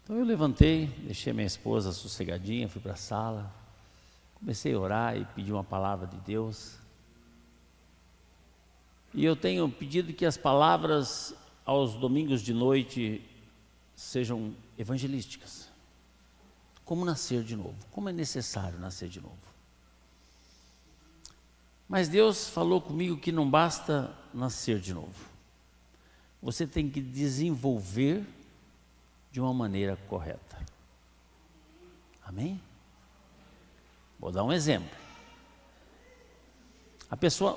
Então eu levantei, deixei minha esposa sossegadinha, fui para a sala, comecei a orar e pedir uma palavra de Deus. E eu tenho pedido que as palavras aos domingos de noite sejam evangelísticas. Como nascer de novo, como é necessário nascer de novo. Mas Deus falou comigo que não basta nascer de novo. Você tem que desenvolver de uma maneira correta. Amém? Vou dar um exemplo.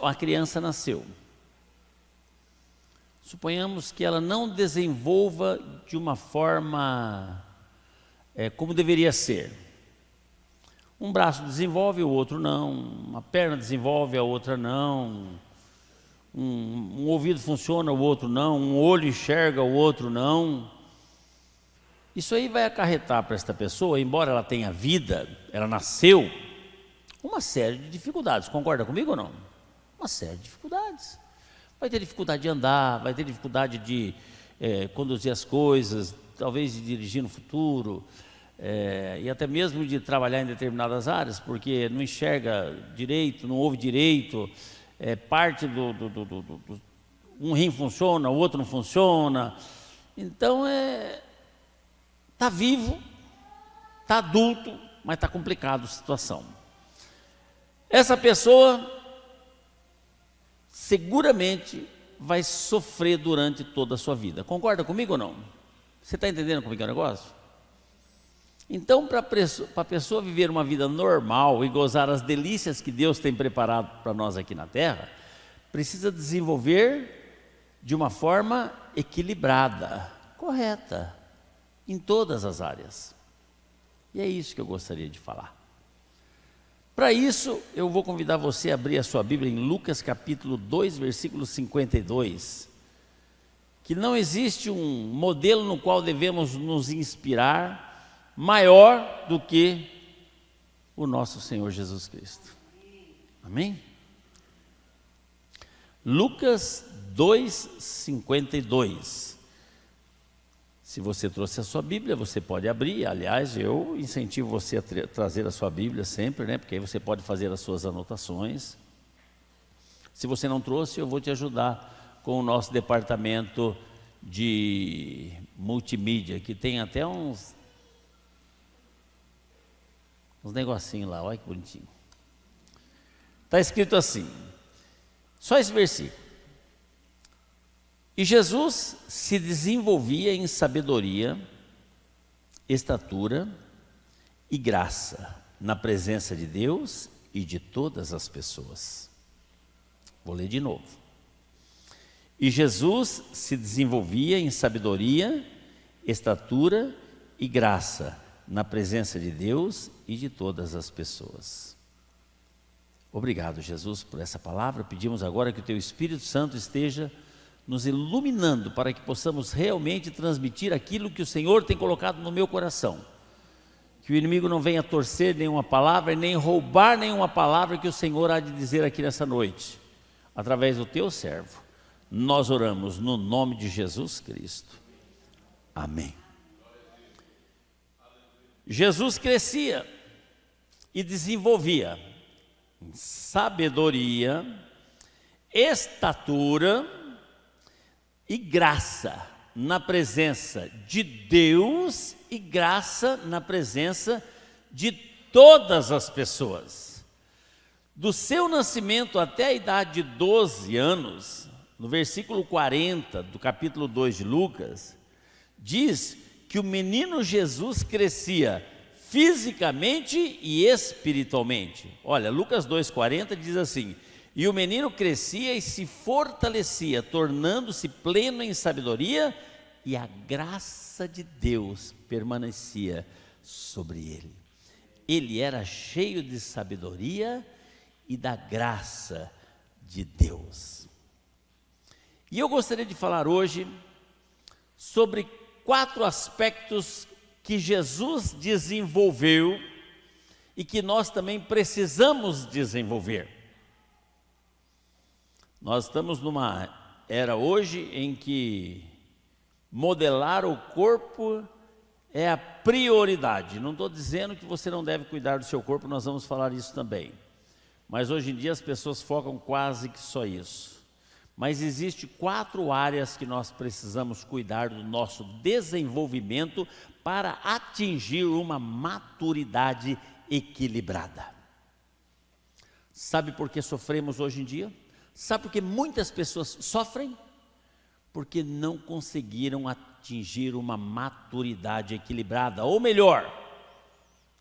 A criança nasceu. Suponhamos que ela não desenvolva de uma forma como deveria ser. Um braço desenvolve, o outro não. Uma perna desenvolve, a outra não. Um ouvido funciona, o outro não. Um olho enxerga, o outro não. Isso aí vai acarretar para esta pessoa, embora ela tenha vida, ela nasceu, uma série de dificuldades. Concorda comigo ou não? Uma série de dificuldades. Vai ter dificuldade de andar, vai ter dificuldade de conduzir as coisas, talvez de dirigir no futuro, e até mesmo de trabalhar em determinadas áreas, porque não enxerga direito, não ouve direito, parte um rim funciona, o outro não funciona. Então está vivo, está adulto, mas está complicado a situação. Essa pessoa seguramente vai sofrer durante toda a sua vida. Concorda comigo ou não? Você está entendendo como é que é o negócio? Então, para a pessoa viver uma vida normal e gozar as delícias que Deus tem preparado para nós aqui na Terra, precisa desenvolver de uma forma equilibrada, correta, em todas as áreas. E é isso que eu gostaria de falar. Para isso, eu vou convidar você a abrir a sua Bíblia em Lucas capítulo 2, versículo 52, que não existe um modelo no qual devemos nos inspirar maior do que o nosso Senhor Jesus Cristo. Amém? Lucas 2, 52. Se você trouxe a sua Bíblia, você pode abrir. Aliás, eu incentivo você a trazer a sua Bíblia sempre, né? Porque aí você pode fazer as suas anotações. Se você não trouxe, eu vou te ajudar com o nosso departamento de multimídia, que tem até uns negocinhos lá, olha que bonitinho. Está escrito assim, só esse versículo. E Jesus se desenvolvia em sabedoria, estatura e graça na presença de Deus e de todas as pessoas. Vou ler de novo. E Jesus se desenvolvia em sabedoria, estatura e graça na presença de Deus e de todas as pessoas. Obrigado, Jesus, por essa palavra. Pedimos agora que o Teu Espírito Santo esteja nos iluminando para que possamos realmente transmitir aquilo que o Senhor tem colocado no meu coração. Que o inimigo não venha torcer nenhuma palavra e nem roubar nenhuma palavra que o Senhor há de dizer aqui nessa noite. Através do Teu servo, nós oramos no nome de Jesus Cristo. Amém. Jesus crescia e desenvolvia em sabedoria, estatura e graça na presença de Deus e graça na presença de todas as pessoas. Do seu nascimento até a idade de 12 anos, no versículo 40 do capítulo 2 de Lucas, diz que o menino Jesus crescia fisicamente e espiritualmente. Olha, Lucas 2,40 diz assim: e o menino crescia e se fortalecia, tornando-se pleno em sabedoria, e a graça de Deus permanecia sobre ele. Ele era cheio de sabedoria e da graça de Deus. E eu gostaria de falar hoje sobre 4 aspectos que Jesus desenvolveu e que nós também precisamos desenvolver. Nós estamos numa era hoje em que modelar o corpo é a prioridade. Não estou dizendo que você não deve cuidar do seu corpo, nós vamos falar isso também. Mas hoje em dia as pessoas focam quase que só isso. Mas existe 4 áreas que nós precisamos cuidar do nosso desenvolvimento para atingir uma maturidade equilibrada. Sabe por que sofremos hoje em dia? Sabe por que muitas pessoas sofrem? Porque não conseguiram atingir uma maturidade equilibrada, ou melhor,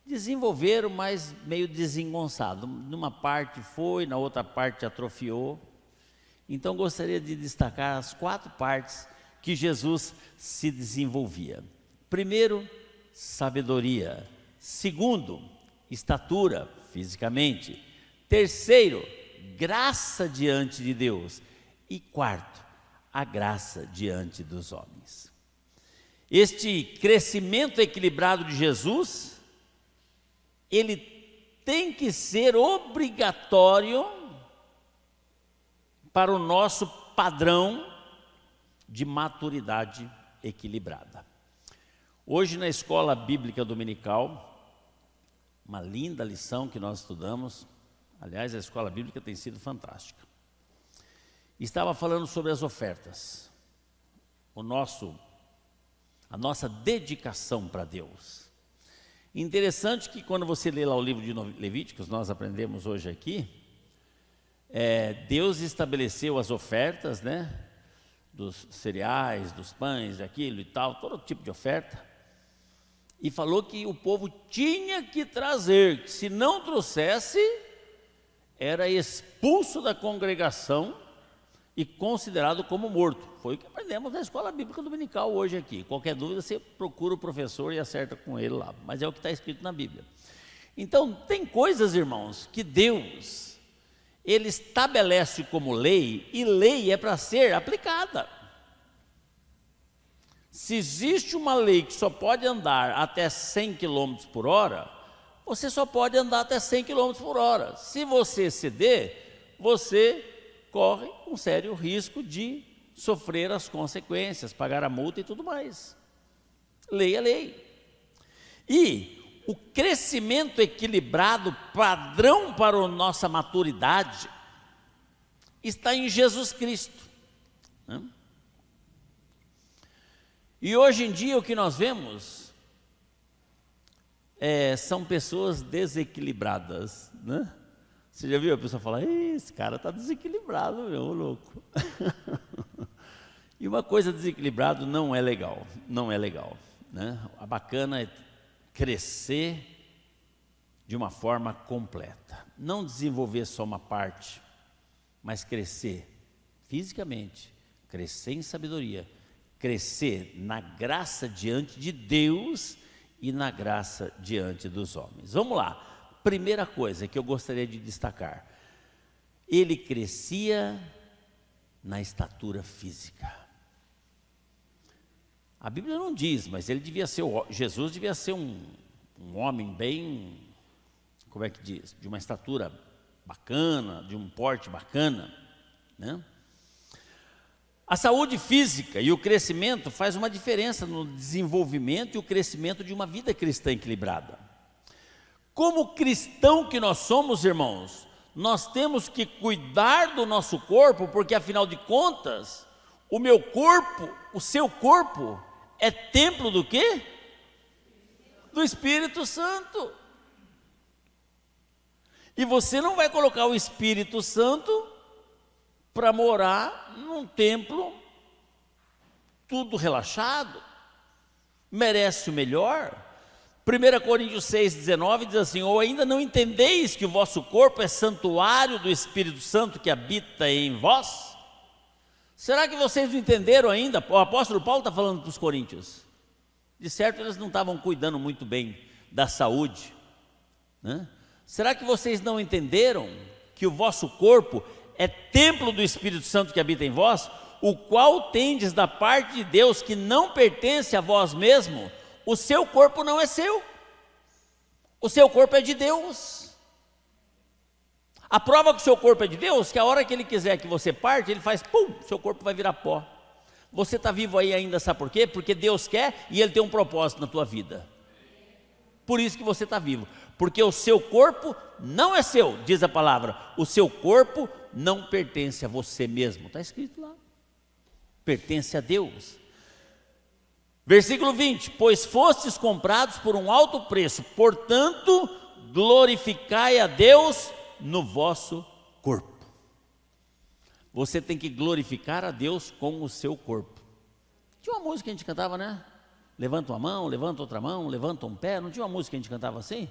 desenvolveram, mas meio desengonçado. Numa parte foi, na outra parte atrofiou. Então gostaria de destacar as 4 partes que Jesus se desenvolvia. Primeiro, sabedoria. Segundo, estatura, fisicamente. Terceiro, graça diante de Deus. E quarto, a graça diante dos homens. Este crescimento equilibrado de Jesus, ele tem que ser obrigatório para o nosso padrão de maturidade equilibrada. Hoje na escola bíblica dominical, uma linda lição que nós estudamos, aliás, a escola bíblica tem sido fantástica. Estava falando sobre as ofertas, a nossa dedicação para Deus. Interessante que quando você lê lá o livro de Levíticos, nós aprendemos hoje aqui, Deus estabeleceu as ofertas, né, dos cereais, dos pães, daquilo e tal, todo tipo de oferta, e falou que o povo tinha que trazer, que se não trouxesse, era expulso da congregação e considerado como morto. Foi o que aprendemos na escola bíblica dominical hoje aqui. Qualquer dúvida, você procura o professor e acerta com ele lá, mas é o que está escrito na Bíblia. Então, tem coisas, irmãos, que Deus, Ele estabelece como lei, e lei é para ser aplicada. Se existe uma lei que só pode andar até 100 km por hora, você só pode andar até 100 km por hora. Se você ceder, você corre um sério risco de sofrer as consequências, pagar a multa e tudo mais. Lei é lei. E o crescimento equilibrado, padrão para a nossa maturidade, está em Jesus Cristo, né? E hoje em dia o que nós vemos são pessoas desequilibradas, né? Você já viu a pessoa falar, esse cara está desequilibrado, meu louco. E uma coisa desequilibrada não é legal, não é legal, né? A bacana é crescer de uma forma completa, não desenvolver só uma parte, mas crescer fisicamente, crescer em sabedoria, crescer na graça diante de Deus e na graça diante dos homens. Vamos lá, primeira coisa que eu gostaria de destacar, ele crescia na estatura física. A Bíblia não diz, mas Jesus devia ser um homem bem, como é que diz, de uma estatura bacana, de um porte bacana, né? A saúde física e o crescimento faz uma diferença no desenvolvimento e o crescimento de uma vida cristã equilibrada. Como cristão que nós somos, irmãos, nós temos que cuidar do nosso corpo, porque afinal de contas, o meu corpo, o seu corpo, é templo do quê? Do Espírito Santo. E você não vai colocar o Espírito Santo para morar num templo tudo relaxado, merece o melhor. 1 Coríntios 6,19 diz assim, ou ainda não entendeis que o vosso corpo é santuário do Espírito Santo que habita em vós? Será que vocês não entenderam ainda? O apóstolo Paulo está falando para os coríntios, de certo eles não estavam cuidando muito bem da saúde, né? Será que vocês não entenderam que o vosso corpo é templo do Espírito Santo que habita em vós, o qual tendes da parte de Deus, que não pertence a vós mesmo? O seu corpo não é seu, o seu corpo é de Deus. A prova que o seu corpo é de Deus, que a hora que Ele quiser que você parte, Ele faz, pum, seu corpo vai virar pó. Você está vivo aí ainda, sabe por quê? Porque Deus quer e Ele tem um propósito na tua vida. Por isso que você está vivo. Porque o seu corpo não é seu, diz a palavra. O seu corpo não pertence a você mesmo. Está escrito lá. Pertence a Deus. Versículo 20: pois fostes comprados por um alto preço, portanto, glorificai a Deus no vosso corpo. Você tem que glorificar a Deus com o seu corpo. Tinha uma música que a gente cantava, né? Levanta uma mão, levanta outra mão, levanta um pé. Não tinha uma música que a gente cantava assim?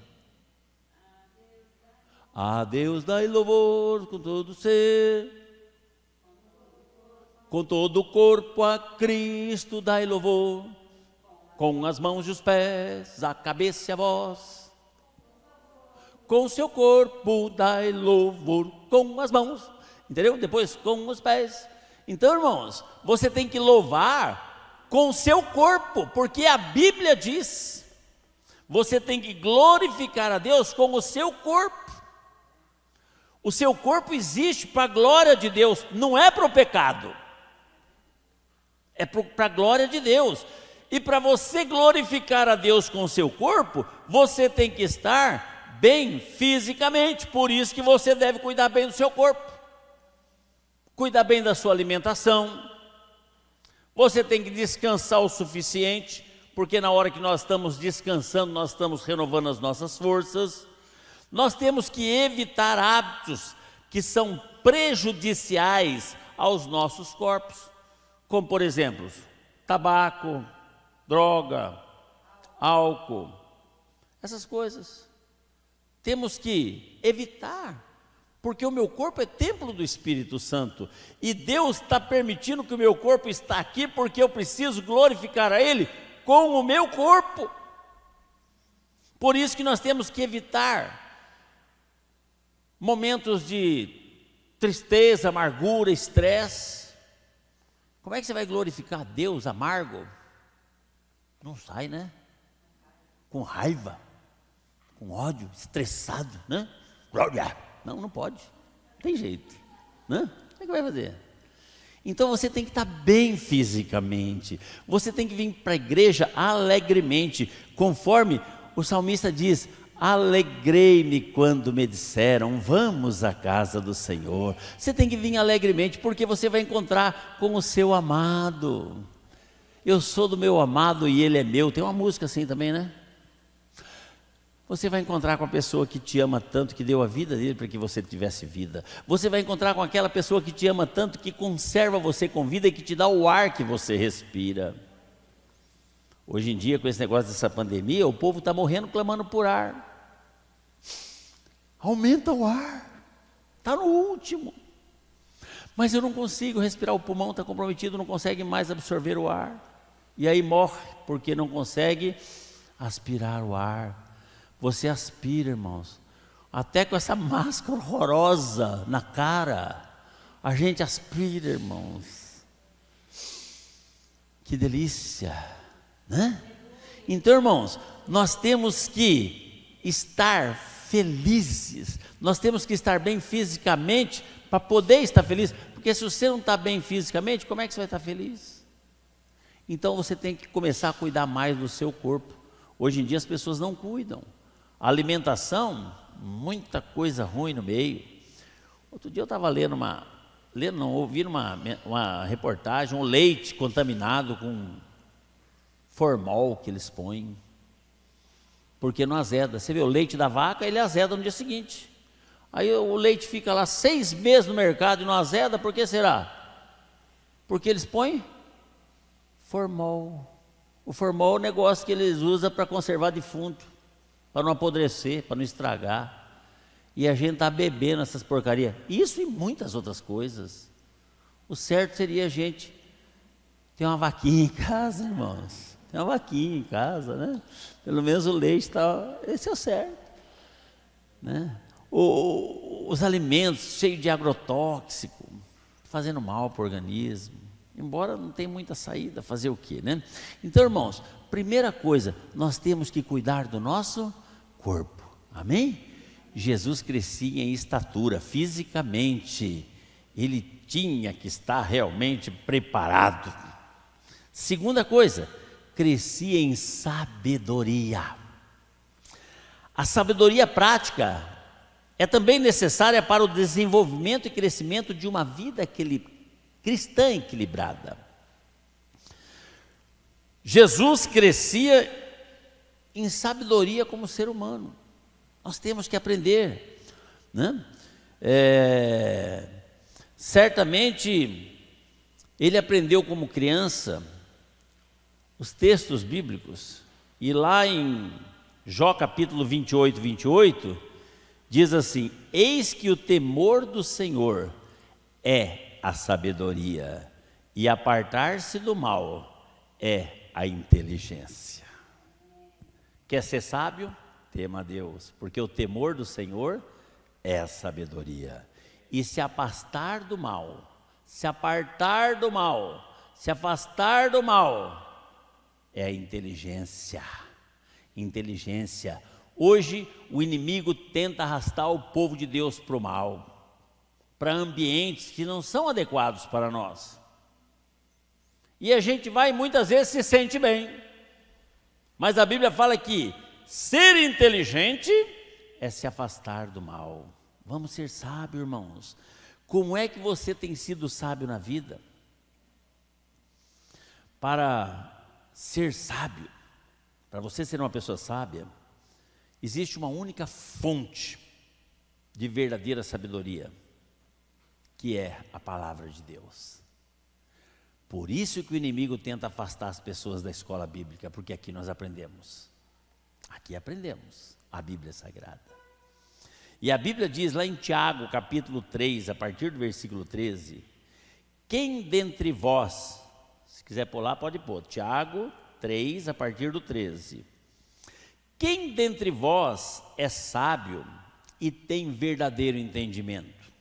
A Deus dai louvor com todo o ser, com todo o corpo a Cristo dai louvor, com as mãos e os pés, a cabeça e a voz, com o seu corpo dai louvor, com as mãos, entendeu? Depois com os pés. Então, irmãos, você tem que louvar com o seu corpo, porque a Bíblia diz, você tem que glorificar a Deus com o seu corpo. O seu corpo existe para a glória de Deus, não é para o pecado, é para a glória de Deus. E para você glorificar a Deus com o seu corpo, você tem que estar bem fisicamente. Por isso que você deve cuidar bem do seu corpo, cuidar bem da sua alimentação. Você tem que descansar o suficiente, porque na hora que nós estamos descansando, nós estamos renovando as nossas forças. Nós temos que evitar hábitos que são prejudiciais aos nossos corpos, como por exemplo, tabaco, droga, álcool, essas coisas. Temos que evitar, porque o meu corpo é templo do Espírito Santo, e Deus está permitindo que o meu corpo está aqui, porque eu preciso glorificar a Ele com o meu corpo. Por isso que nós temos que evitar momentos de tristeza, amargura, estresse. Como é que você vai glorificar a Deus amargo? Não sai, né? Com raiva, com ódio, estressado, né? Glória! Não pode, não tem jeito, né? Como é que vai fazer? Então você tem que estar bem fisicamente, você tem que vir para a igreja alegremente, conforme o salmista diz: alegrei-me quando me disseram, vamos à casa do Senhor. Você tem que vir alegremente, porque você vai encontrar com o seu amado. Eu sou do meu amado e ele é meu. Tem uma música assim também, né? Você vai encontrar com a pessoa que te ama tanto, que deu a vida dele para que você tivesse vida. Você vai encontrar com aquela pessoa que te ama tanto, que conserva você com vida e que te dá o ar que você respira. Hoje em dia, com esse negócio dessa pandemia, o povo está morrendo clamando por ar. Aumenta o ar, está no último. Mas eu não consigo respirar, o pulmão está comprometido, não consegue mais absorver o ar. E aí morre, porque não consegue aspirar o ar. Você aspira, irmãos, até com essa máscara horrorosa na cara, a gente aspira, irmãos. Que delícia, né? Então, irmãos, nós temos que estar felizes, nós temos que estar bem fisicamente para poder estar feliz, porque se você não está bem fisicamente, como é que você vai estar feliz? Então você tem que começar a cuidar mais do seu corpo. Hoje em dia as pessoas não cuidam. A alimentação, muita coisa ruim no meio. Outro dia eu estava ouvindo uma reportagem, um leite contaminado com formol que eles põem, porque não azeda. Você vê o leite da vaca, ele azeda no dia seguinte. Aí o leite fica lá 6 meses no mercado e não azeda, por que será? Porque eles põem formol. O formol é o negócio que eles usam para conservar defunto, para não apodrecer, para não estragar. E a gente está bebendo essas porcarias. Isso e muitas outras coisas. O certo seria a gente ter uma vaquinha em casa, irmãos. Tem uma vaquinha em casa, né? Pelo menos o leite está... Esse é o certo, né? Os alimentos cheios de agrotóxico, fazendo mal para o organismo. Embora não tenha muita saída, fazer o quê, né? Então, irmãos, primeira coisa, nós temos que cuidar do nosso corpo. Amém? Jesus crescia em estatura, fisicamente. Ele tinha que estar realmente preparado. Segunda coisa, crescia em sabedoria. A sabedoria prática é também necessária para o desenvolvimento e crescimento de uma vida cristã equilibrada. Jesus crescia em sabedoria como ser humano. Nós temos que aprender, né? Certamente, ele aprendeu como criança os textos bíblicos, e lá em Jó capítulo 28, diz assim: eis que o temor do Senhor é a sabedoria, e apartar-se do mal é a inteligência. Quer ser sábio? Tema a Deus, porque o temor do Senhor é a sabedoria. E se afastar do mal, se apartar do mal, se afastar do mal, é a inteligência. Inteligência. Hoje o inimigo tenta arrastar o povo de Deus para o mal, para ambientes que não são adequados para nós. E a gente vai e muitas vezes se sente bem. Mas a Bíblia fala que ser inteligente é se afastar do mal. Vamos ser sábios, irmãos. Como é que você tem sido sábio na vida? Para ser sábio, para você ser uma pessoa sábia, existe uma única fonte de verdadeira sabedoria, que é a palavra de Deus. Por isso que o inimigo tenta afastar as pessoas da escola bíblica, porque aqui nós aprendemos. Aqui aprendemos a Bíblia Sagrada. E a Bíblia diz lá em Tiago, capítulo 3, a partir do versículo 13: quem dentre vós, se quiser pular pode pôr, Tiago 3, a partir do 13. Quem dentre vós é sábio e tem verdadeiro entendimento,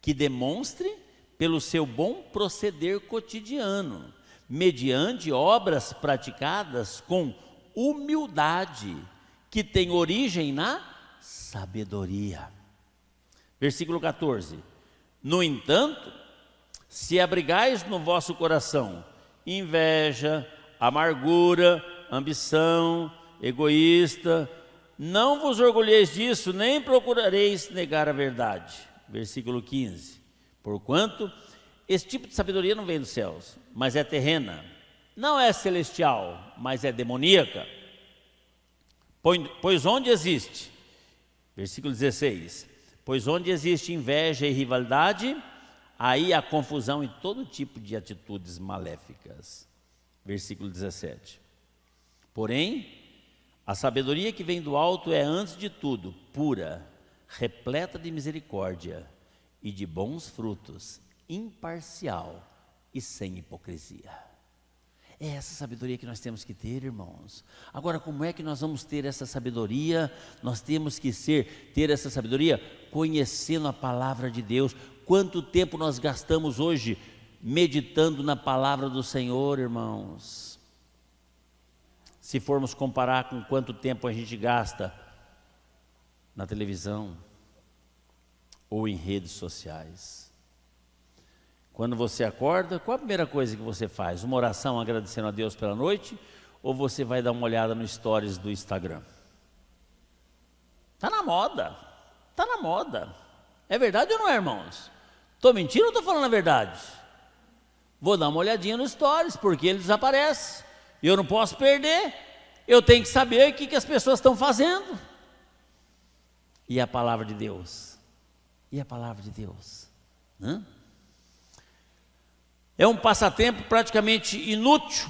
que demonstre pelo seu bom proceder cotidiano, mediante obras praticadas com humildade, que tem origem na sabedoria. Versículo 14: no entanto, se abrigais no vosso coração inveja, amargura, ambição, egoísta, não vos orgulheis disso, nem procurareis negar a verdade. Versículo 15: porquanto esse tipo de sabedoria não vem dos céus, mas é terrena, não é celestial, mas é demoníaca. Pois onde existe, versículo 16, pois onde existe inveja e rivalidade, aí há confusão e todo tipo de atitudes maléficas. Versículo 17, porém, a sabedoria que vem do alto é, antes de tudo, pura, repleta de misericórdia e de bons frutos, imparcial e sem hipocrisia. É essa sabedoria que nós temos que ter, irmãos. Agora, como é que nós vamos ter essa sabedoria? Nós temos que ter essa sabedoria conhecendo a palavra de Deus. Quanto tempo nós gastamos hoje meditando na palavra do Senhor, irmãos? Se formos comparar com quanto tempo a gente gasta na televisão ou em redes sociais. Quando você acorda, qual a primeira coisa que você faz? Uma oração agradecendo a Deus pela noite? Ou você vai dar uma olhada no stories do Instagram? Está na moda, está na moda. É verdade ou não é, irmãos? Estou mentindo ou estou falando a verdade? Vou dar uma olhadinha nos stories, porque ele desaparece. E eu não posso perder. Eu tenho que saber o que as pessoas estão fazendo. E a palavra de Deus? E a palavra de Deus? É um passatempo praticamente inútil.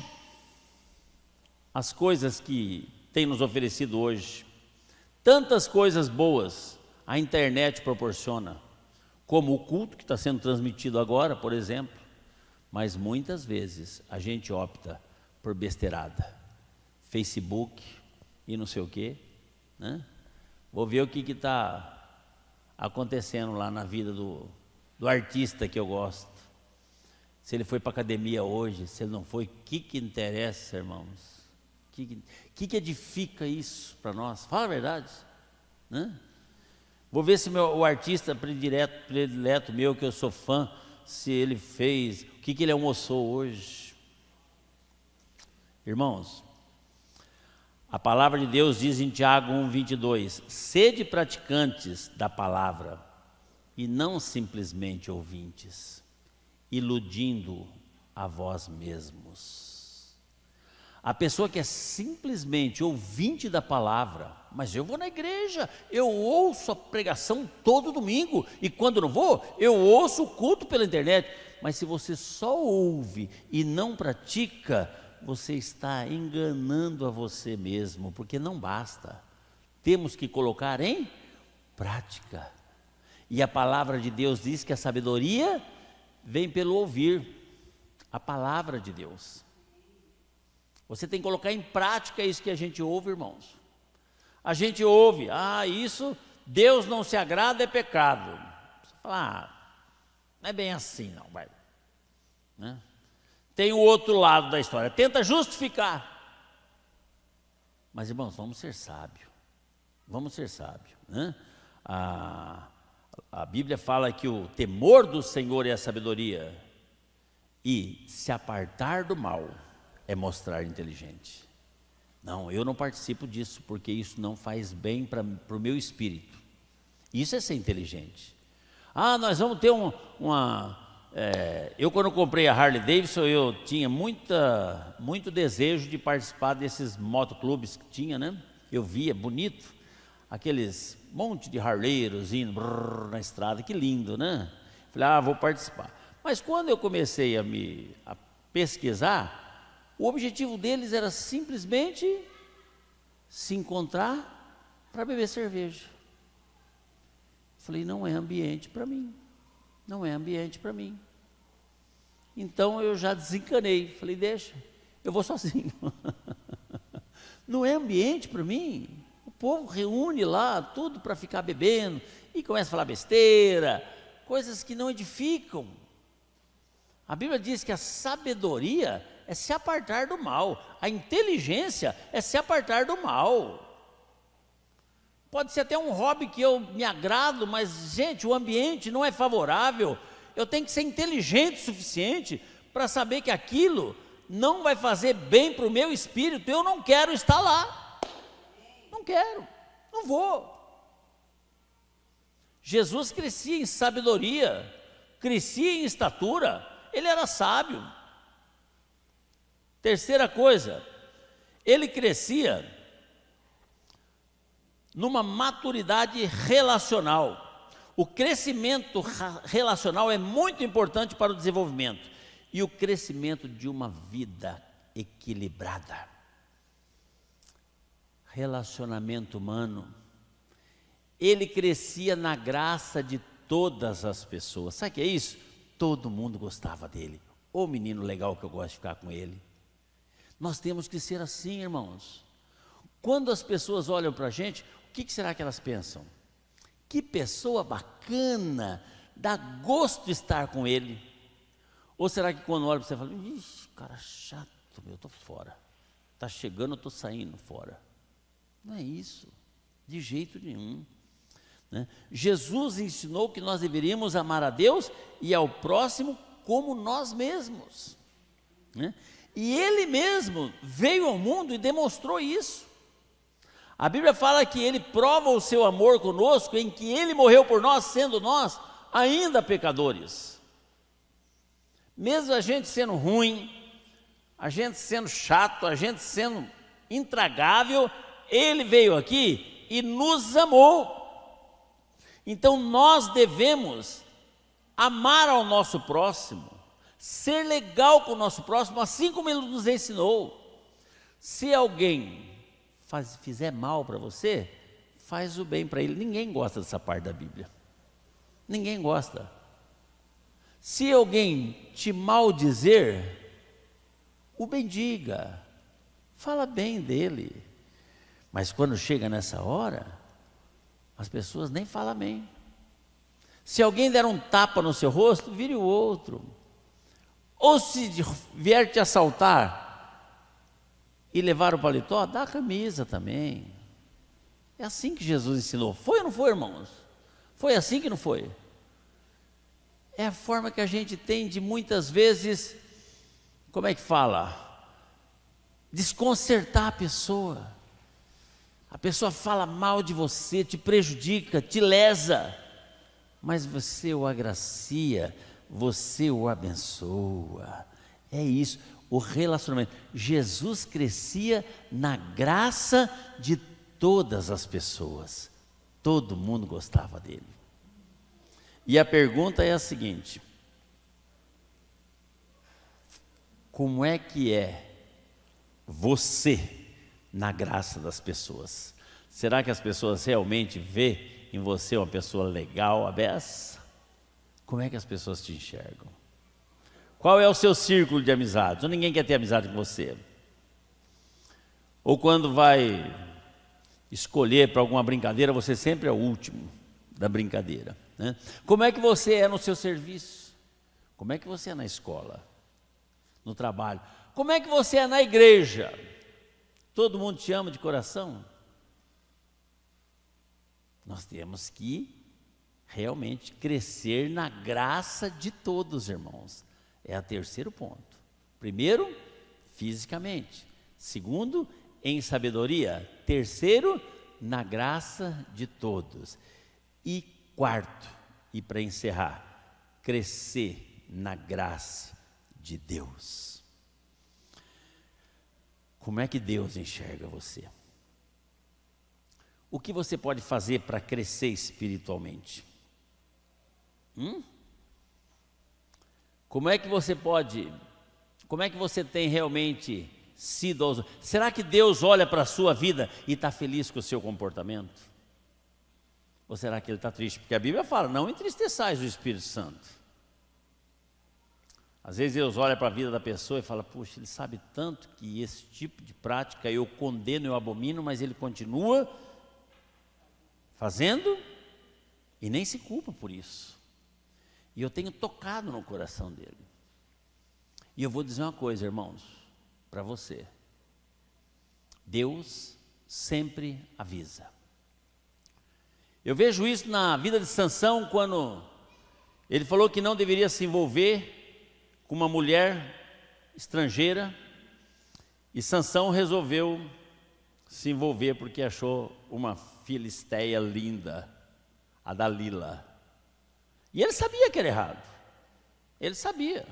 As coisas que tem nos oferecido hoje, tantas coisas boas a internet proporciona, como o culto que está sendo transmitido agora, por exemplo, mas muitas vezes a gente opta por besteirada, Facebook e não sei o quê, né? Vou ver o que está acontecendo lá na vida do artista que eu gosto. Se ele foi para a academia hoje, se ele não foi, o que interessa, irmãos? O que edifica isso para nós? Fala a verdade, né? Vou ver se o artista predileto meu, que eu sou fã, se ele fez, o que ele almoçou hoje. Irmãos, a palavra de Deus diz em Tiago 1:22, sede praticantes da palavra e não simplesmente ouvintes, iludindo a vós mesmos. A pessoa que é simplesmente ouvinte da palavra, mas eu vou na igreja, eu ouço a pregação todo domingo, e quando não vou, eu ouço o culto pela internet. Mas se você só ouve e não pratica, você está enganando a você mesmo, porque não basta. Temos que colocar em prática. E a palavra de Deus diz que a sabedoria vem pelo ouvir a palavra de Deus. Você tem que colocar em prática isso que a gente ouve, irmãos. A gente ouve, isso, Deus não se agrada, é pecado. Você fala, não é bem assim não, vai. Né? Tem o outro lado da história, tenta justificar. Mas, irmãos, vamos ser sábios. Vamos ser sábios. Né? A Bíblia fala que o temor do Senhor é a sabedoria. E se apartar do mal é mostrar inteligente. Não, eu não participo disso, porque isso não faz bem para o meu espírito. Isso é ser inteligente. Nós vamos ter eu, quando comprei a Harley Davidson, eu tinha muito desejo de participar desses motoclubes que tinha, né? Eu via bonito, aqueles monte de harleiros indo na estrada, que lindo, né? Falei, vou participar. Mas quando eu comecei a pesquisar, o objetivo deles era simplesmente se encontrar para beber cerveja. Falei, não é ambiente para mim. Não é ambiente para mim. Então eu já desencanei. Falei, deixa, eu vou sozinho. Não é ambiente para mim. O povo reúne lá tudo para ficar bebendo e começa a falar besteira, coisas que não edificam. A Bíblia diz que a sabedoria é se apartar do mal. A inteligência é se apartar do mal. Pode ser até um hobby que eu me agrado, mas, gente, o ambiente não é favorável. Eu tenho que ser inteligente o suficiente para saber que aquilo não vai fazer bem para o meu espírito. Eu não quero estar lá. Não quero, não vou. Jesus crescia em sabedoria, crescia em estatura, ele era sábio. Terceira coisa, ele crescia numa maturidade relacional. O crescimento relacional é muito importante para o desenvolvimento e o crescimento de uma vida equilibrada. Relacionamento humano. Ele crescia na graça de todas as pessoas. Sabe o que é isso? Todo mundo gostava dele. Ô menino legal que eu gosto de ficar com ele. Nós temos que ser assim, irmãos. Quando as pessoas olham para a gente, o que será que elas pensam? Que pessoa bacana, dá gosto estar com ele. Ou será que quando olha para você, fala, ixi, cara chato, eu estou fora. Está chegando, eu estou saindo fora. Não é isso, de jeito nenhum. Né? Jesus ensinou que nós deveríamos amar a Deus e ao próximo como nós mesmos. Né? E Ele mesmo veio ao mundo e demonstrou isso. A Bíblia fala que Ele prova o seu amor conosco em que Ele morreu por nós, sendo nós ainda pecadores. Mesmo a gente sendo ruim, a gente sendo chato, a gente sendo intragável, Ele veio aqui e nos amou. Então nós devemos amar ao nosso próximo, ser legal com o nosso próximo, assim como Ele nos ensinou. Se alguém fizer mal para você, faz o bem para ele. Ninguém gosta dessa parte da Bíblia. Ninguém gosta. Se alguém te maldizer, o bendiga, fala bem dele. Mas quando chega nessa hora, as pessoas nem falam amém. Se alguém der um tapa no seu rosto, vire o outro. Ou se vier te assaltar e levar o paletó, dá a camisa também. É assim que Jesus ensinou. Foi ou não foi, irmãos? Foi assim que não foi? É a forma que a gente tem de muitas vezes, como é que fala? desconcertar a pessoa. A pessoa fala mal de você, te prejudica, te lesa, mas você o agracia, você o abençoa. É isso, o relacionamento. Jesus crescia na graça de todas as pessoas. Todo mundo gostava dele. E a pergunta é a seguinte: como é que é você na graça das pessoas? Será que as pessoas realmente vê em você uma pessoa legal, a beça? Como é que as pessoas te enxergam? Qual é o seu círculo de amizades? Ou ninguém quer ter amizade com você? Ou quando vai escolher para alguma brincadeira, você sempre é o último da brincadeira, né? Como é que você é no seu serviço? Como é que você é na escola? No trabalho? Como é que você é na igreja? Todo mundo te ama de coração? Nós temos que realmente crescer na graça de todos, irmãos. É o terceiro ponto. Primeiro, fisicamente. Segundo, em sabedoria. Terceiro, na graça de todos. E quarto, e para encerrar, crescer na graça de Deus. Como é que Deus enxerga você? O que você pode fazer para crescer espiritualmente? Como é que você tem realmente sido? Será que Deus olha para a sua vida e está feliz com o seu comportamento? Ou será que Ele está triste? Porque a Bíblia fala, não entristeçais o Espírito Santo. Às vezes Deus olha para a vida da pessoa e fala, puxa, Ele sabe tanto que esse tipo de prática eu condeno, eu abomino, mas Ele continua fazendo e nem se culpa por isso. E eu tenho tocado no coração dele. E eu vou dizer uma coisa, irmãos, para você. Deus sempre avisa. Eu vejo isso na vida de Sansão, quando ele falou que não deveria se envolver com uma mulher estrangeira, e Sansão resolveu se envolver porque achou uma filisteia linda, a Dalila. E ele sabia que era errado, ele sabia,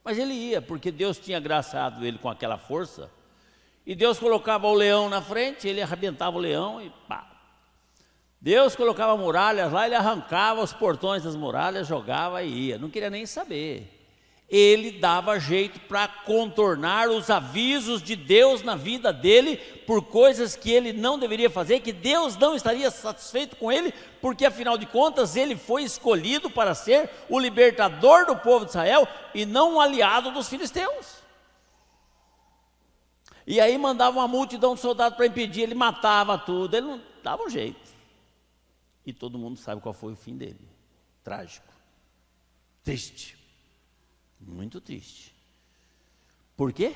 mas ele ia, porque Deus tinha agraciado ele com aquela força, e Deus colocava o leão na frente, ele arrebentava o leão e pá. Deus colocava muralhas lá, ele arrancava os portões das muralhas, jogava e ia, não queria nem saber. Ele dava jeito para contornar os avisos de Deus na vida dele, por coisas que ele não deveria fazer, que Deus não estaria satisfeito com ele, porque afinal de contas ele foi escolhido para ser o libertador do povo de Israel e não um aliado dos filisteus. E aí mandava uma multidão de soldados para impedir, ele matava tudo, ele não dava um jeito. E todo mundo sabe qual foi o fim dele, trágico, triste. Muito triste. Por quê?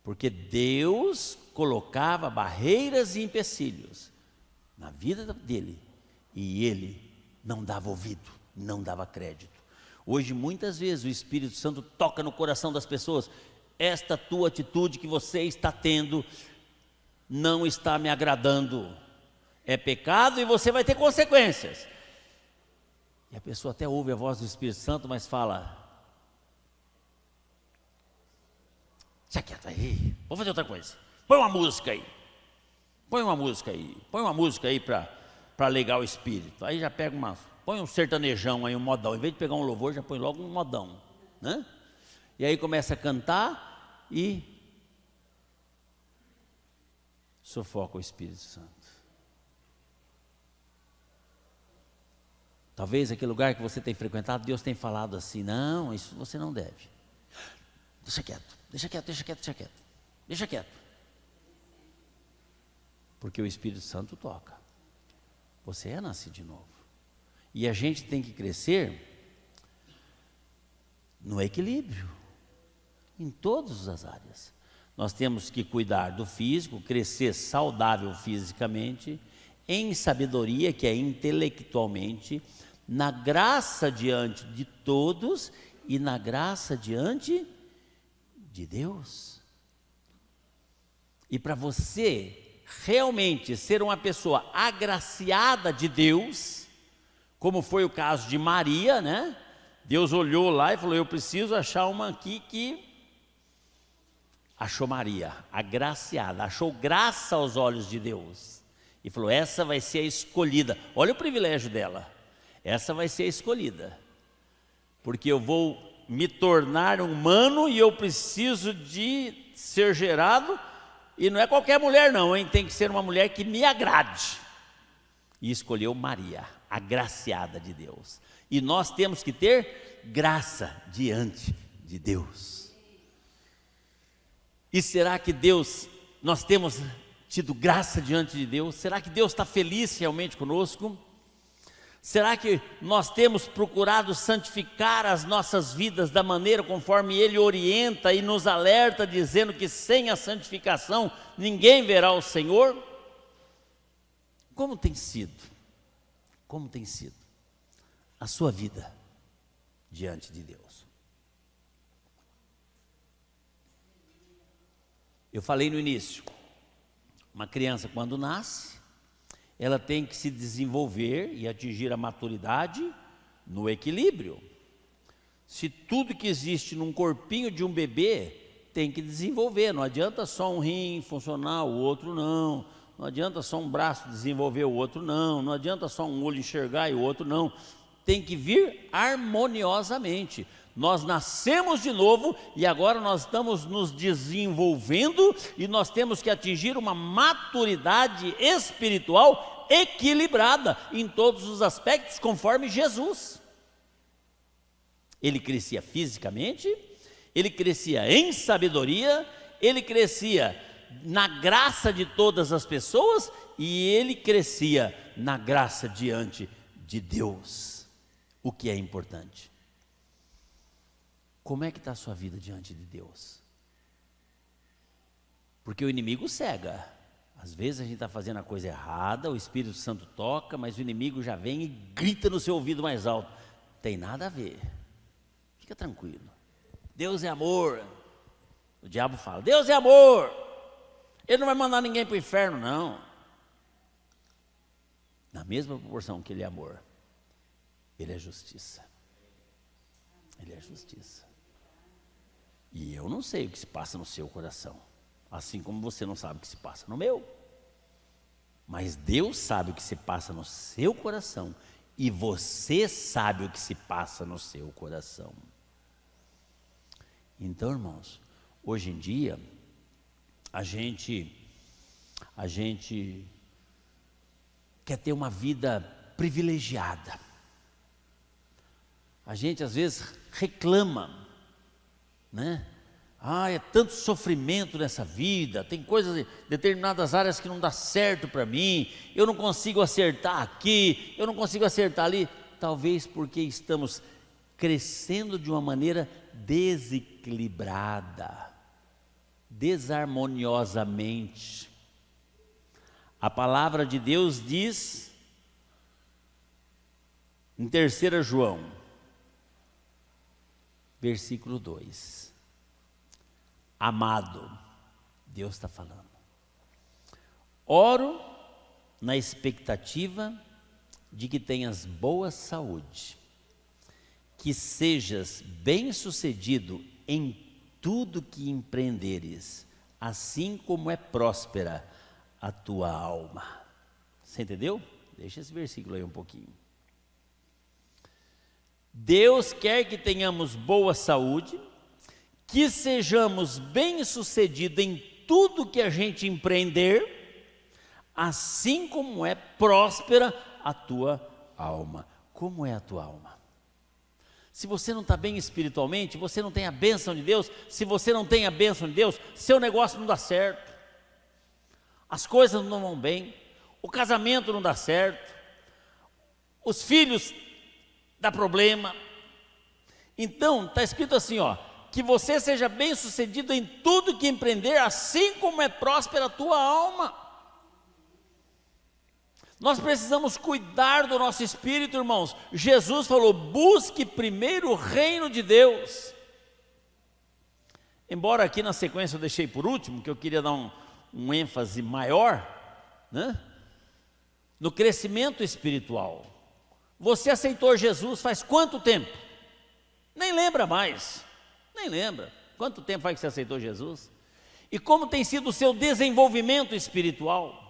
Porque Deus colocava barreiras e empecilhos na vida dele, e ele não dava ouvido, não dava crédito. Hoje muitas vezes o Espírito Santo toca no coração das pessoas: esta tua atitude que você está tendo não está me agradando, é pecado e você vai ter consequências. E a pessoa até ouve a voz do Espírito Santo, mas fala: deixa quieto aí, vou fazer outra coisa, põe uma música aí, põe uma música aí para alegar o espírito. Aí já pega põe um sertanejão aí, um modão, em vez de pegar um louvor, já põe logo um modão, né? E aí começa a cantar e sufoca o Espírito Santo. Talvez aquele lugar que você tem frequentado, Deus tem falado assim: não, isso você não deve. Deixa quieto. Porque o Espírito Santo toca. Você é nascido de novo. E a gente tem que crescer no equilíbrio, em todas as áreas. Nós temos que cuidar do físico, crescer saudável fisicamente, em sabedoria, que é intelectualmente, na graça diante de todos e na graça diante de Deus. E para você realmente ser uma pessoa agraciada de Deus, como foi o caso de Maria, né? Deus olhou lá e falou: eu preciso achar uma aqui que... Achou Maria, agraciada, achou graça aos olhos de Deus. E falou: essa vai ser a escolhida. Olha o privilégio dela. Essa vai ser a escolhida. Porque eu vou me tornar humano e eu preciso de ser gerado. E não é qualquer mulher não, hein? Tem que ser uma mulher que me agrade. E escolheu Maria, agraciada de Deus. E nós temos que ter graça diante de Deus. E será que nós temos tido graça diante de Deus? Será que Deus está feliz realmente conosco? Será que nós temos procurado santificar as nossas vidas da maneira conforme Ele orienta e nos alerta, dizendo que sem a santificação ninguém verá o Senhor? Como tem sido a sua vida diante de Deus? Eu falei no início, uma criança quando nasce, ela tem que se desenvolver e atingir a maturidade no equilíbrio. Se tudo que existe num corpinho de um bebê tem que desenvolver, não adianta só um rim funcionar, o outro não. Não adianta só um braço desenvolver, o outro não. Não adianta só um olho enxergar e o outro não. Tem que vir harmoniosamente. Nós nascemos de novo e agora nós estamos nos desenvolvendo e nós temos que atingir uma maturidade espiritual equilibrada em todos os aspectos, conforme Jesus. Ele crescia fisicamente, ele crescia em sabedoria, ele crescia na graça de todas as pessoas e ele crescia na graça diante de Deus, o que é importante. Como é que está a sua vida diante de Deus? Porque o inimigo cega. Às vezes a gente está fazendo a coisa errada, o Espírito Santo toca, mas o inimigo já vem e grita no seu ouvido mais alto. Tem nada a ver. Fica tranquilo. Deus é amor. O diabo fala: Deus é amor. Ele não vai mandar ninguém para o inferno, não. Na mesma proporção que ele é amor, ele é justiça. Ele é justiça. E eu não sei o que se passa no seu coração, assim como você não sabe o que se passa no meu. Mas Deus sabe o que se passa no seu coração e você sabe o que se passa no seu coração. Então, irmãos, hoje em dia a gente quer ter uma vida privilegiada. A gente às vezes reclama, né? É tanto sofrimento nessa vida, tem coisas, determinadas áreas que não dá certo para mim, eu não consigo acertar aqui, eu não consigo acertar ali. Talvez porque estamos crescendo de uma maneira desequilibrada, desarmoniosamente. A palavra de Deus diz, em 3 João, versículo 2, amado, Deus está falando, oro na expectativa de que tenhas boa saúde, que sejas bem-sucedido em tudo que empreenderes, assim como é próspera a tua alma. Você entendeu? Deixa esse versículo aí um pouquinho. Deus quer que tenhamos boa saúde, que sejamos bem-sucedidos em tudo que a gente empreender, assim como é próspera a tua alma. Como é a tua alma? Se você não está bem espiritualmente, você não tem a bênção de Deus. Se você não tem a bênção de Deus, seu negócio não dá certo, as coisas não vão bem, o casamento não dá certo, os filhos dá problema. Então está escrito assim, que você seja bem sucedido em tudo que empreender, assim como é próspera a tua alma. Nós precisamos cuidar do nosso espírito, irmãos. Jesus falou: busque primeiro o reino de Deus. Embora aqui na sequência eu deixei por último, que eu queria dar um ênfase maior, né? No crescimento espiritual. Você aceitou Jesus faz quanto tempo? Nem lembra mais, nem lembra. Quanto tempo faz que você aceitou Jesus? E como tem sido o seu desenvolvimento espiritual?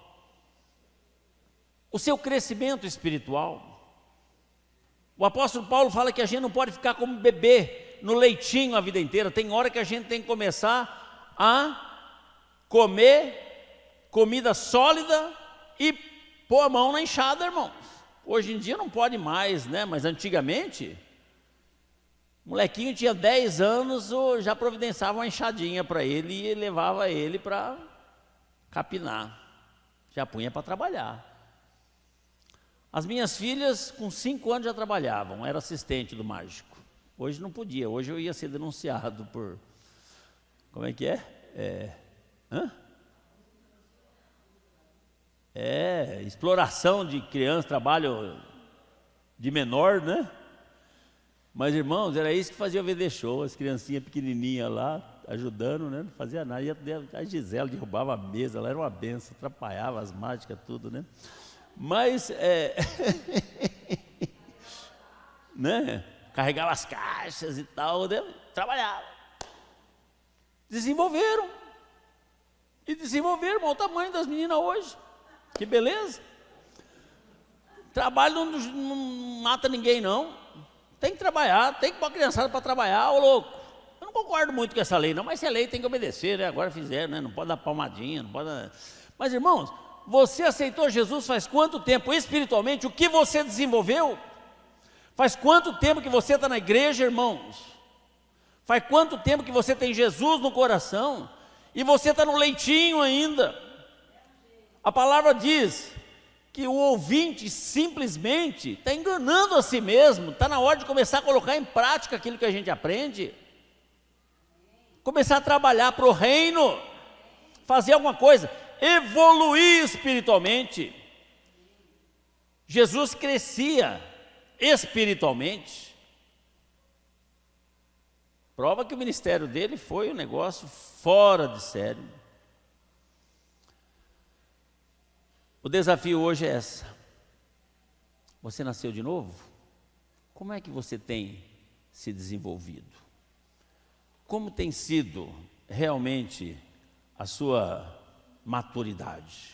O seu crescimento espiritual? O apóstolo Paulo fala que a gente não pode ficar como bebê no leitinho a vida inteira. Tem hora que a gente tem que começar a comer comida sólida e pôr a mão na enxada, irmãos. Hoje em dia não pode mais, né? Mas antigamente, o molequinho tinha 10 anos, já providenciava uma enxadinha para ele e levava ele para capinar. Já punha para trabalhar. As minhas filhas, com 5 anos, já trabalhavam, era assistente do mágico. Hoje não podia, hoje eu ia ser denunciado por... Como é que é? Exploração de criança, trabalho de menor, né? Mas, irmãos, era isso que fazia o VD Show, as criancinhas pequenininhas lá, ajudando, né? Não fazia nada. A Gisela derrubava a mesa, ela era uma benção, atrapalhava as mágicas, tudo, né? Mas, né? Carregava as caixas e tal, né? Trabalhava. Desenvolveram. E desenvolveram, irmão, o tamanho das meninas hoje. Que beleza. Trabalho não mata ninguém, não. Tem que trabalhar, tem que pôr a criançada para trabalhar, ô louco. Eu não concordo muito com essa lei, não, mas se é lei tem que obedecer, né? Agora fizeram, né? Não pode dar palmadinha, não pode dar... Mas, irmãos, você aceitou Jesus faz quanto tempo? Espiritualmente, o que você desenvolveu? Faz quanto tempo que você está na igreja, irmãos? Faz quanto tempo que você tem Jesus no coração? E você está no leitinho ainda? A palavra diz que o ouvinte simplesmente está enganando a si mesmo. Está na hora de começar a colocar em prática aquilo que a gente aprende. Começar a trabalhar para o reino. Fazer alguma coisa. Evoluir espiritualmente. Jesus crescia espiritualmente. Prova que o ministério dele foi um negócio fora de sério. O desafio hoje é essa. Você nasceu de novo? Como é que você tem se desenvolvido? Como tem sido realmente a sua maturidade?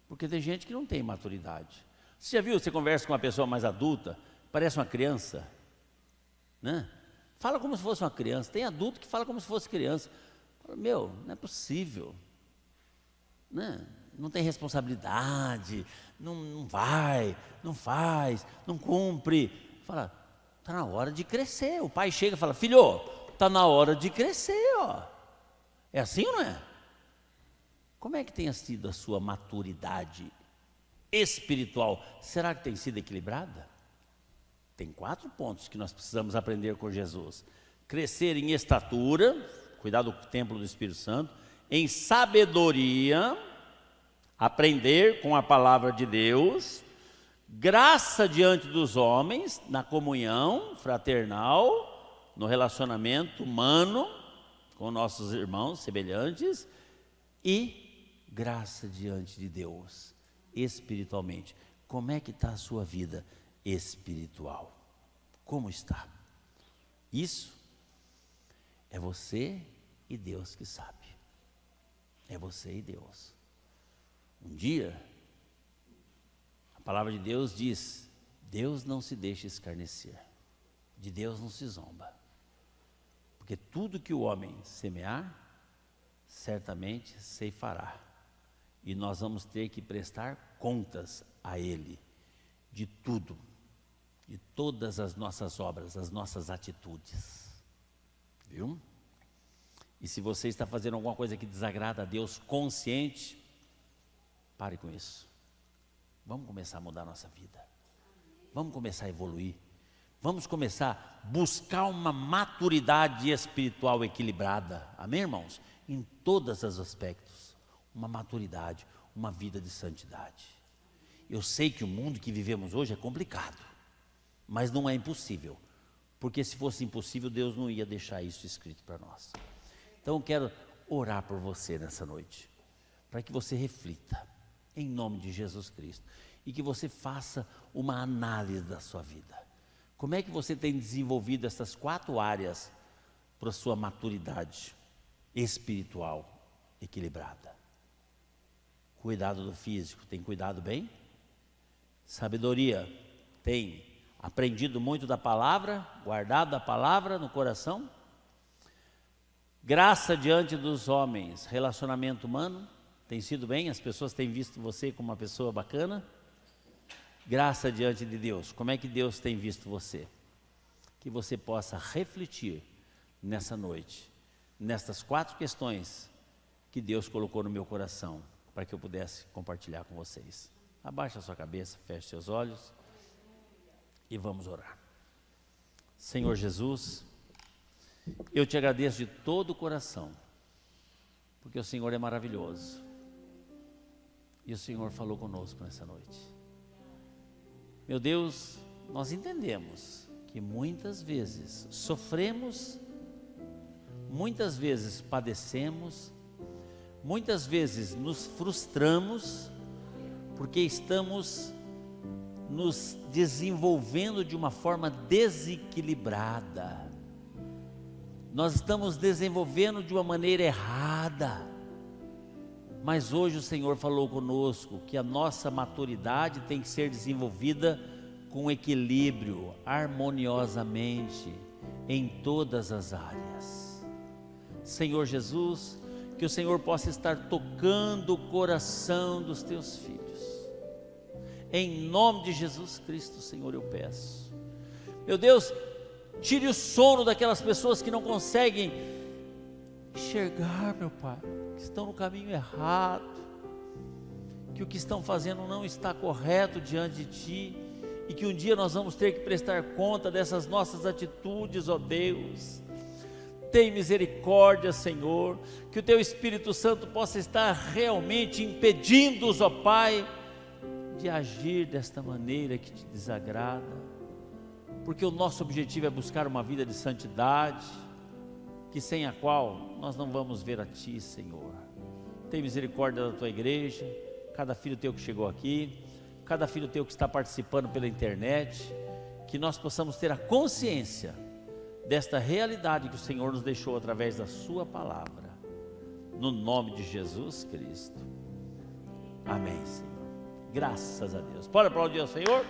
Porque tem gente que não tem maturidade. Você já viu, você conversa com uma pessoa mais adulta, parece uma criança, né? Fala como se fosse uma criança. Tem adulto que fala como se fosse criança. Fala, meu, não é possível, né? Não tem responsabilidade, não vai, não faz, não cumpre. Fala, está na hora de crescer. O pai chega e fala, filho, está na hora de crescer, ó. É assim ou não é? Como é que tem sido a sua maturidade espiritual? Será que tem sido equilibrada? Tem 4 pontos que nós precisamos aprender com Jesus. Crescer em estatura, cuidar do templo do Espírito Santo, em sabedoria, aprender com a palavra de Deus, graça diante dos homens, na comunhão fraternal, no relacionamento humano com nossos irmãos semelhantes e graça diante de Deus, espiritualmente. Como é que está a sua vida espiritual? Como está? Isso é você e Deus que sabe. É você e Deus. Um dia, a palavra de Deus diz, Deus não se deixa escarnecer, de Deus não se zomba, porque tudo que o homem semear, certamente ceifará, e nós vamos ter que prestar contas a Ele, de tudo, de todas as nossas obras, as nossas atitudes, viu? E se você está fazendo alguma coisa que desagrada a Deus consciente, pare com isso. Vamos começar a mudar a nossa vida. Vamos começar a evoluir. Vamos começar a buscar uma maturidade espiritual equilibrada. Amém, irmãos? Em todos os aspectos. Uma maturidade, uma vida de santidade. Eu sei que o mundo que vivemos hoje é complicado, mas não é impossível. Porque se fosse impossível, Deus não ia deixar isso escrito para nós. Então eu quero orar por você nessa noite. para que você reflita, em nome de Jesus Cristo, e que você faça uma análise da sua vida. Como é que você tem desenvolvido essas 4 áreas para a sua maturidade espiritual equilibrada? Cuidado do físico, tem cuidado bem? Sabedoria, tem aprendido muito da palavra, guardado a palavra no coração? Graça diante dos homens, relacionamento humano, tem sido bem? As pessoas têm visto você como uma pessoa bacana? Graça diante de Deus, como é que Deus tem visto você? Que você possa refletir nessa noite, nestas 4 questões que Deus colocou no meu coração, para que eu pudesse compartilhar com vocês. Abaixe a sua cabeça, feche seus olhos e vamos orar. Senhor Jesus, eu te agradeço de todo o coração, porque o Senhor é maravilhoso, e o Senhor falou conosco nessa noite. Meu Deus, nós entendemos que muitas vezes sofremos, muitas vezes padecemos, muitas vezes nos frustramos, porque estamos nos desenvolvendo de uma forma desequilibrada. Nós estamos desenvolvendo de uma maneira errada. Mas hoje o Senhor falou conosco que a nossa maturidade tem que ser desenvolvida com equilíbrio, harmoniosamente, em todas as áreas. Senhor Jesus, que o Senhor possa estar tocando o coração dos teus filhos. Em nome de Jesus Cristo, Senhor, eu peço. Meu Deus, tire o sono daquelas pessoas que não conseguem enxergar, meu Pai, que estão no caminho errado, que o que estão fazendo não está correto diante de Ti, e que um dia nós vamos ter que prestar conta dessas nossas atitudes, ó Deus. Tem misericórdia, Senhor, que o Teu Espírito Santo possa estar realmente impedindo-os, ó Pai, de agir desta maneira que Te desagrada, porque o nosso objetivo é buscar uma vida de santidade, que sem a qual nós não vamos ver a Ti, Senhor. Tem misericórdia da Tua igreja, cada filho Teu que chegou aqui, cada filho Teu que está participando pela internet, que nós possamos ter a consciência desta realidade que o Senhor nos deixou através da Sua palavra, no nome de Jesus Cristo, amém, Senhor. Graças a Deus. Pode aplaudir ao Senhor?